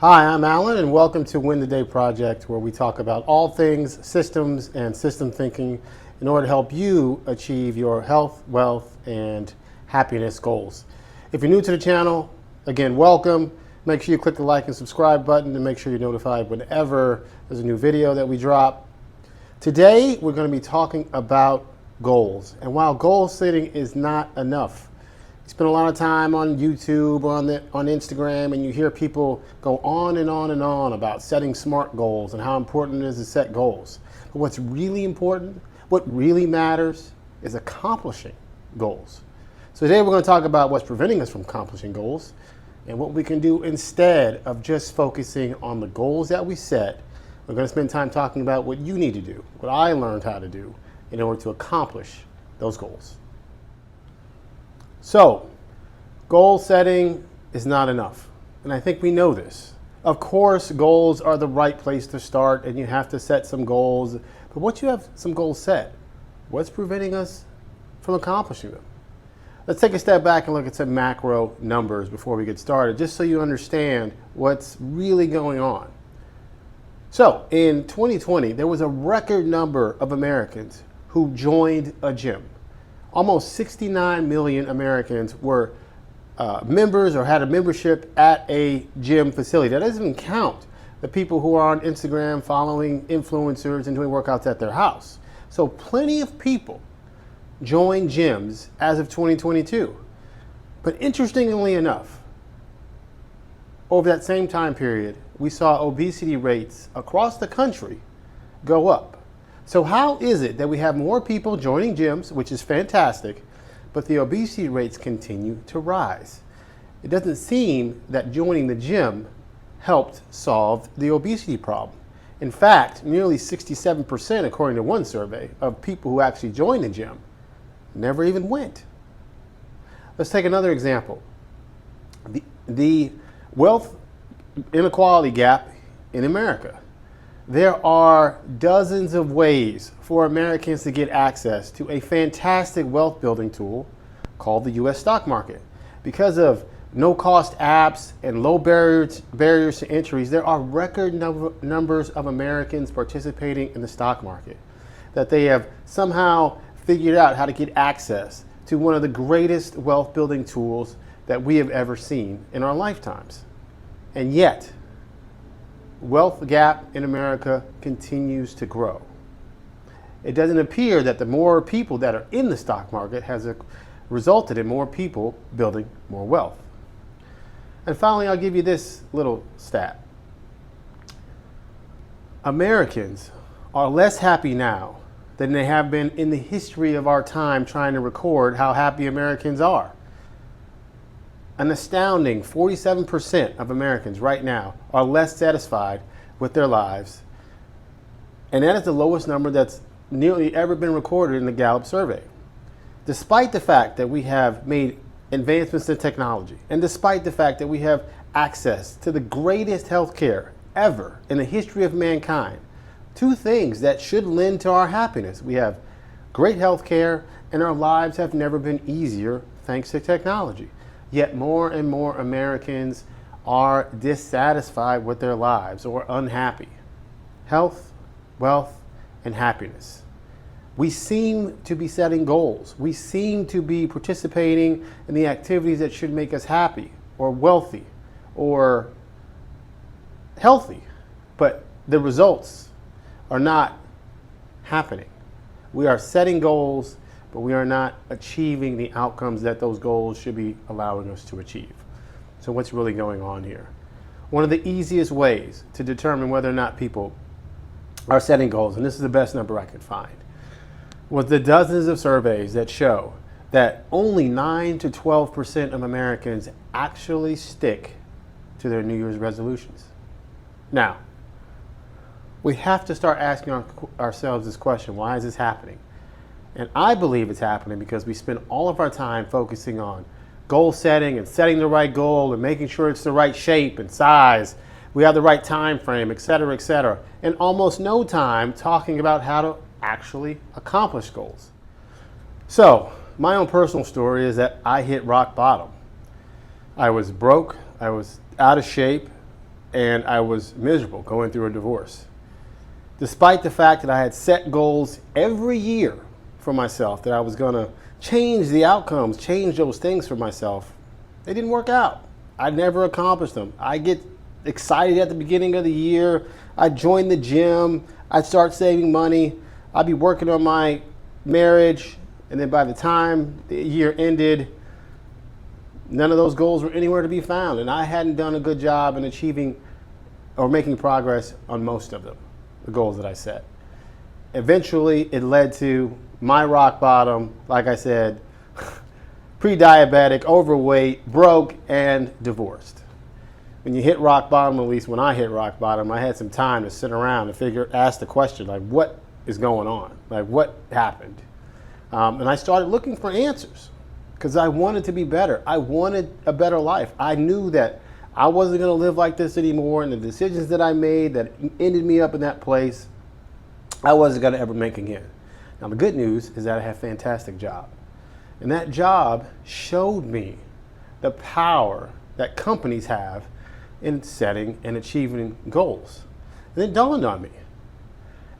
Hi, I'm Alan, and welcome to Win the Day Project, where we talk about all things systems and system thinking in order to help you achieve your health, wealth, and happiness goals. If you're new to the channel, again, welcome. Make sure you click the like and subscribe button to make sure you're notified whenever there's a new video that we drop. Today, we're going to be talking about goals. And while goal setting is not enough, you spend a lot of time on YouTube or on Instagram, and you hear people go on and on and on about setting SMART goals and how important it is to set goals. But what's really important, what really matters, is accomplishing goals. So today we're going to talk about what's preventing us from accomplishing goals and what we can do instead of just focusing on the goals that we set. We're going to spend time talking about what you need to do, what I learned how to do in order to accomplish those goals. So, goal setting is not enough, and I think we know this. Of course, goals are the right place to start, and you have to set some goals, but once you have some goals set, what's preventing us from accomplishing them? Let's take a step back and look at some macro numbers before we get started, just so you understand what's really going on. So, in 2020, there was a record number of Americans who joined a gym. Almost 69 million Americans were members or had a membership at a gym facility. That doesn't even count the people who are on Instagram following influencers and doing workouts at their house. So plenty of people joined gyms as of 2022. But interestingly enough, over that same time period, we saw obesity rates across the country go up. So how is it that we have more people joining gyms, which is fantastic, but the obesity rates continue to rise? It doesn't seem that joining the gym helped solve the obesity problem. In fact, nearly 67%, according to one survey, of people who actually joined the gym never even went. Let's take another example. The wealth inequality gap in America. There are dozens of ways for Americans to get access to a fantastic wealth building tool called the U.S. stock market. Because of no-cost apps and low barriers to entries, there are record numbers of Americans participating in the stock market. That they have somehow figured out how to get access to one of the greatest wealth building tools that we have ever seen in our lifetimes. And yet, wealth gap in America continues to grow. It doesn't appear that the more people that are in the stock market has resulted in more people building more wealth. And finally, I'll give you this little stat. Americans are less happy now than they have been in the history of our time trying to record how happy Americans are. An astounding 47% of Americans right now are less satisfied with their lives. And that is the lowest number that's nearly ever been recorded in the Gallup survey. Despite the fact that we have made advancements in technology, and despite the fact that we have access to the greatest health care ever in the history of mankind, two things that should lend to our happiness. We have great health care, and our lives have never been easier thanks to technology. Yet more and more Americans are dissatisfied with their lives or unhappy. Health, wealth, and happiness. We seem to be setting goals. We seem to be participating in the activities that should make us happy or wealthy or healthy, but the results are not happening. We are setting goals, but we are not achieving the outcomes that those goals should be allowing us to achieve. So what's really going on here? One of the easiest ways to determine whether or not people are setting goals, and this is the best number I could find, was the dozens of surveys that show that only 9 to 12% of Americans actually stick to their New Year's resolutions. Now, we have to start asking ourselves this question: why is this happening? And I believe it's happening because we spend all of our time focusing on goal setting and setting the right goal and making sure it's the right shape and size. We have the right time frame, et cetera, and almost no time talking about how to actually accomplish goals. So, my own personal story is that I hit rock bottom. I was broke, I was out of shape, and I was miserable going through a divorce. Despite the fact that I had set goals every year for myself, that I was going to change the outcomes, change those things for myself, they didn't work out. I never accomplished them. I get excited at the beginning of the year. I join the gym. I start saving money. I'd be working on my marriage. And then by the time the year ended, none of those goals were anywhere to be found. And I hadn't done a good job in achieving or making progress on most of them, the goals that I set. Eventually, it led to my rock bottom, like I said, pre-diabetic, overweight, broke, and divorced. When you hit rock bottom, at least when I hit rock bottom, I had some time to sit around and ask the question, like, what is going on? Like, what happened? And I started looking for answers because I wanted to be better. I wanted a better life. I knew that I wasn't going to live like this anymore, and the decisions that I made that ended me up in that place, I wasn't going to ever make again. Now, the good news is that I have a fantastic job. And that job showed me the power that companies have in setting and achieving goals. And it dawned on me,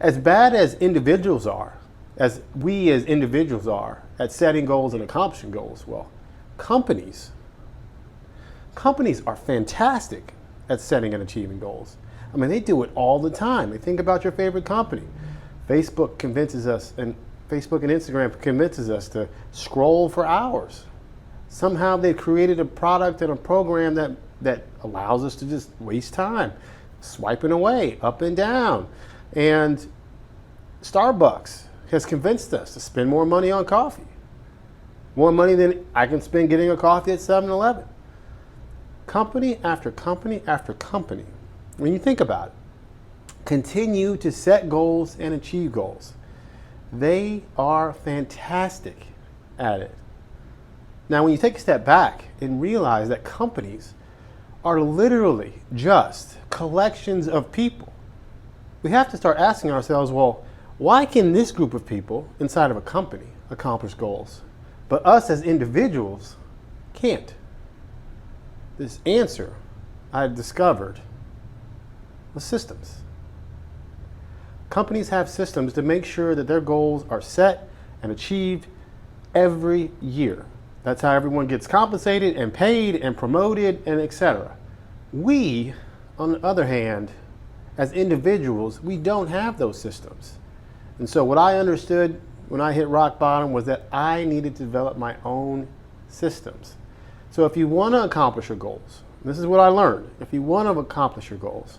as bad as individuals are, as we as individuals are at setting goals and accomplishing goals, well, companies are fantastic at setting and achieving goals. I mean, they do it all the time. Think about your favorite company. Facebook and Instagram convinces us to scroll for hours. Somehow they've created a product and a program that allows us to just waste time, swiping away, up and down. And Starbucks has convinced us to spend more money on coffee. More money than I can spend getting a coffee at 7-Eleven. Company after company after company, when you think about it, continue to set goals and achieve goals. They are fantastic at it. Now, when you take a step back and realize that companies are literally just collections of people, we have to start asking ourselves, well, why can this group of people inside of a company accomplish goals, but us as individuals can't? This answer I discovered was systems. Companies have systems to make sure that their goals are set and achieved every year. That's how everyone gets compensated and paid and promoted and etc. We, on the other hand, as individuals, we don't have those systems. And so what I understood when I hit rock bottom was that I needed to develop my own systems. So if you want to accomplish your goals, this is what I learned. If you want to accomplish your goals,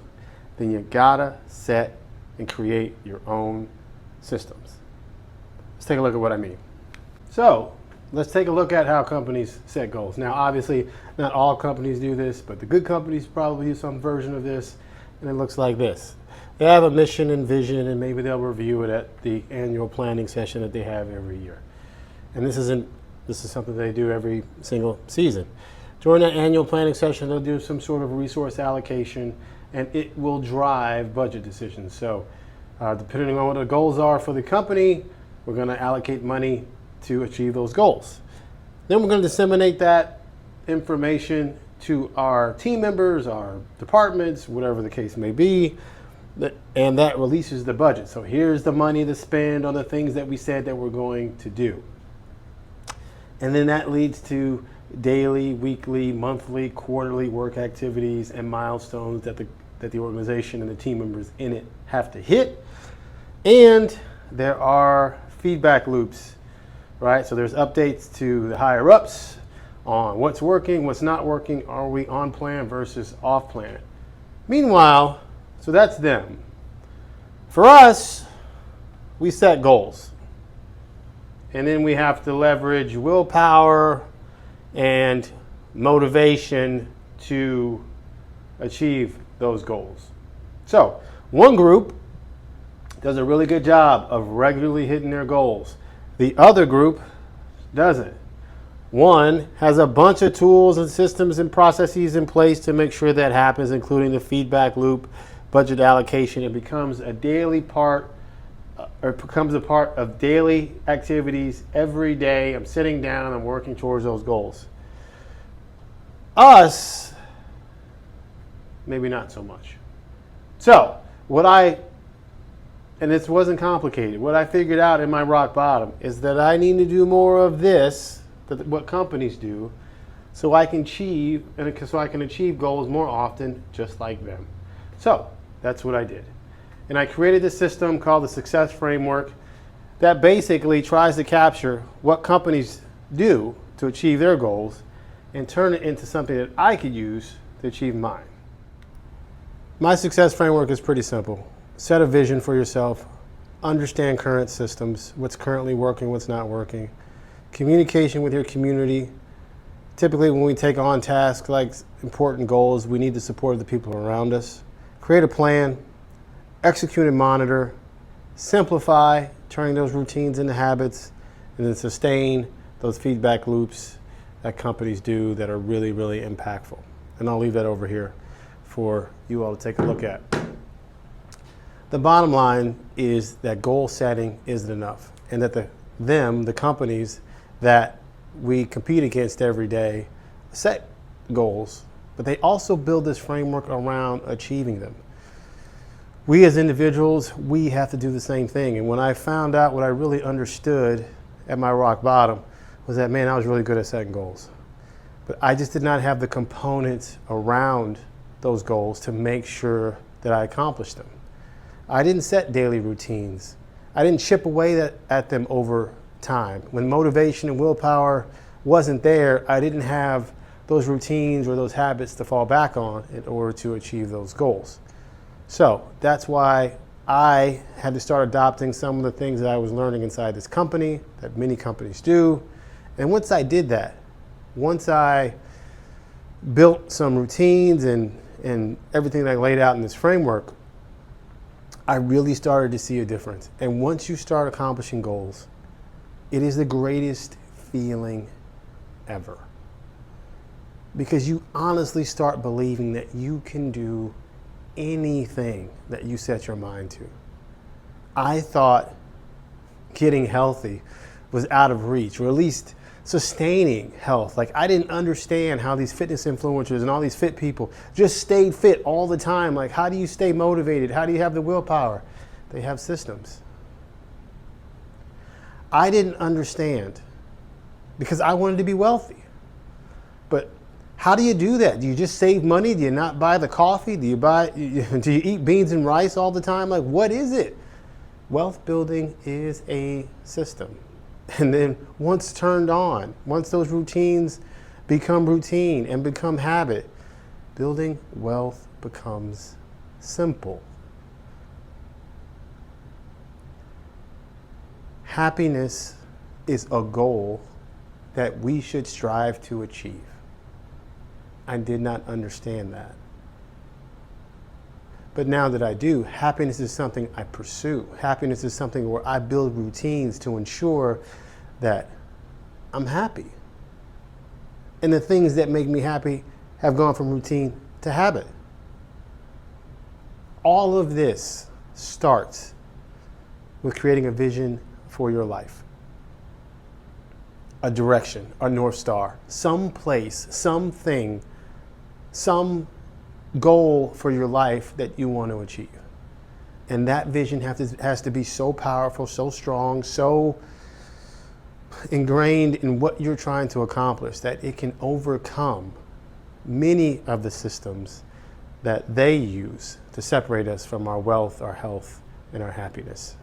then you gotta set and create your own systems. Let's take a look at what I mean. So let's take a look at how companies set goals. Now, obviously, not all companies do this, but the good companies probably do some version of this, and it looks like this. They have a mission and vision, and maybe they'll review it at the annual planning session that they have every year. And this is something they do every single season. During that annual planning session, they'll do some sort of resource allocation, and it will drive budget decisions. So depending on what the goals are for the company, we're going to allocate money to achieve those goals. Then we're going to disseminate that information to our team members, our departments, whatever the case may be, and that releases the budget. So here's the money to spend on the things that we said that we're going to do. And then that leads to daily, weekly, monthly, quarterly work activities and milestones that the organization and the team members in it have to hit. And there are feedback loops, right? So there's updates to the higher ups on what's working, what's not working, are we on plan versus off plan. Meanwhile, so that's them. For us, we set goals. And then we have to leverage willpower and motivation to achieve those goals. So one group does a really good job of regularly hitting their goals. The other group doesn't. One has a bunch of tools and systems and processes in place to make sure that happens, including the feedback loop, budget allocation. It becomes a daily part, or it becomes a part of daily activities every day. I'm sitting down, I'm working towards those goals. Us, maybe not so much. So and this wasn't complicated, what I figured out in my rock bottom is that I need to do more of this, what companies do, so I can achieve goals more often just like them. So that's what I did. And I created this system called the Success Framework that basically tries to capture what companies do to achieve their goals and turn it into something that I could use to achieve mine. My Success Framework is pretty simple. Set a vision for yourself, understand current systems, what's currently working, what's not working, communication with your community. Typically when we take on tasks like important goals, we need the support of the people around us. Create a plan, execute and monitor, simplify, turning those routines into habits, and then sustain those feedback loops that companies do that are really, really impactful. And I'll leave that over here for you all to take a look at. The bottom line is that goal setting isn't enough, and that the companies that we compete against every day set goals, but they also build this framework around achieving them. We as individuals, we have to do the same thing. And when I found out what I really understood at my rock bottom was that, man, I was really good at setting goals. But I just did not have the components around those goals to make sure that I accomplished them. I didn't set daily routines. I didn't chip away at them over time. When motivation and willpower wasn't there, I didn't have those routines or those habits to fall back on in order to achieve those goals. So that's why I had to start adopting some of the things that I was learning inside this company that many companies do. And once I did that, once I built some routines and everything that I laid out in this framework, I really started to see a difference. And once you start accomplishing goals, it is the greatest feeling ever. Because you honestly start believing that you can do anything that you set your mind to. I thought getting healthy was out of reach, or at least sustaining health. Like, I didn't understand how these fitness influencers and all these fit people just stayed fit all the time. Like, how do you stay motivated? How do you have the willpower? They have systems. I didn't understand because I wanted to be wealthy. But how do you do that? Do you just save money? Do you not buy the coffee? Do you eat beans and rice all the time? Like, what is it? Wealth building is a system. And then once turned on, once those routines become routine and become habit, building wealth becomes simple. Happiness is a goal that we should strive to achieve. I did not understand that. But now that I do, happiness is something I pursue. Happiness is something where I build routines to ensure that I'm happy. And the things that make me happy have gone from routine to habit. All of this starts with creating a vision for your life. A direction, a North Star, some place, something, some goal for your life that you want to achieve. And that vision has to be so powerful, so strong, so ingrained in what you're trying to accomplish that it can overcome many of the systems that they use to separate us from our wealth, our health, and our happiness.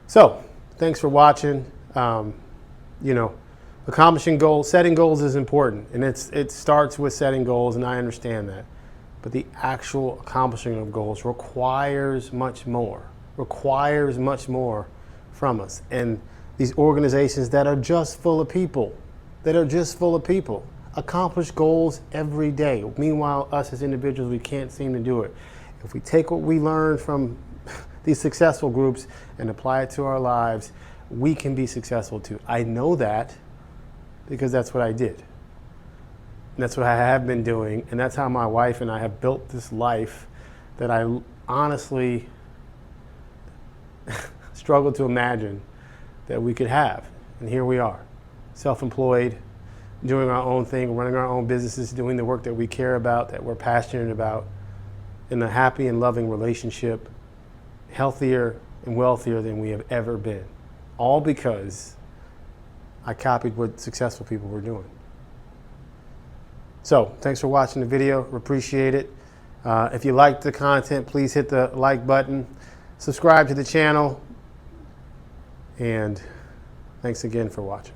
So, thanks for watching. Accomplishing goals, setting goals is important, and it starts with setting goals, and I understand that. But the actual accomplishing of goals requires much more from us. And these organizations that are just full of people, accomplish goals every day. Meanwhile, us as individuals, we can't seem to do it. If we take what we learn from these successful groups and apply it to our lives, we can be successful too. I know that because that's what I did. And that's what I have been doing. And that's how my wife and I have built this life that I honestly struggle to imagine that we could have. And here we are, self-employed, doing our own thing, running our own businesses, doing the work that we care about, that we're passionate about, in a happy and loving relationship, healthier and wealthier than we have ever been. All because I copied what successful people were doing. So, thanks for watching the video. Appreciate it. If you liked the content, please hit the like button. Subscribe to the channel. And thanks again for watching.